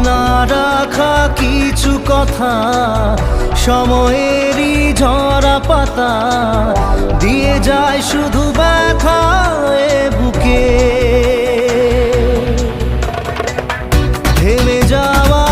না রাখা কিছু কথা সময়েরই ঝরা পাতা দিয়ে যায় শুধু ব্যথা এ বুকে থেমে যাওয়া